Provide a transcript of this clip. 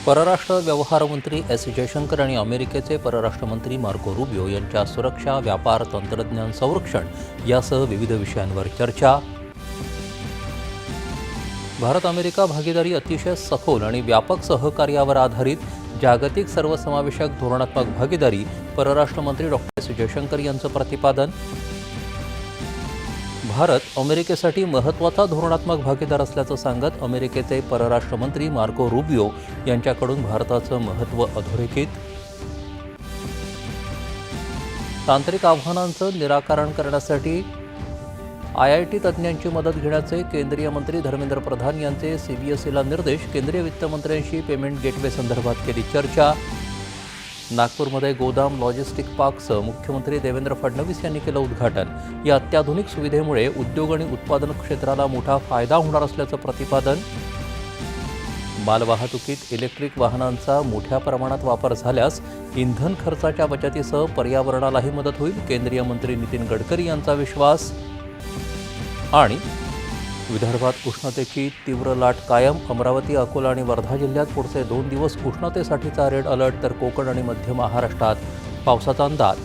परराष्ट्र व्यवहार मंत्री एस जयशंकर आणि अमेरिकेचे परराष्ट्र मंत्री मार्को रुबियो यांच्या सुरक्षा, व्यापार, तंत्रज्ञान, संरक्षण यासह विविध विषयांवर चर्चा. भारत अमेरिका भागीदारी अतिशय सखोल आणि व्यापक सहकार्यावर आधारित जागतिक सर्वसमावेशक धोरणात्मक भागीदारी, परराष्ट्र मंत्री डॉक्टर एस जयशंकर यांचं प्रतिपादन. भारत अमेरिकेसाठी महत्त्वाचा धोरणात्मक भागीदार असल्याचं सांगत अमेरिकेचे परराष्ट्र मंत्री मार्को रुबियो यांच्याकडून भारताचं महत्त्व अधोरेखित. तांत्रिक आव्हानांचं निराकरण करण्यासाठी IIT तज्ज्ञांची मदत घेण्याचे केंद्रीय मंत्री धर्मेंद्र प्रधान यांचे CBSEला निर्देश. केंद्रीय वित्तमंत्र्यांशी पेमेंट गेटवे संदर्भात केली चर्चा. नागपूरमध्ये गोदाम लॉजिस्टिक पार्कचं मुख्यमंत्री देवेंद्र फडणवीस यांनी केलं उद्घाटन. या अत्याधुनिक सुविधेमुळे उद्योग आणि उत्पादन क्षेत्राला मोठा फायदा होणार असल्याचं प्रतिपादन. मालवाहतुकीत इलेक्ट्रिक वाहनांचा मोठ्या प्रमाणात वापर झाल्यास इंधन खर्चाच्या बचतीसह पर्यावरणालाही मदत होईल, केंद्रीय मंत्री नितीन गडकरी यांचा विश्वास. आणि विदर्भात उष्णतेची तीव्र लाट कायम. अमरावती, अकोला आणि वर्धा जिल्ह्यात पुढचे 2 दिवस उष्णतेसाठीचा रेड अलर्ट, तर कोकण आणि मध्य महाराष्ट्रात पावसाचा अंदाज.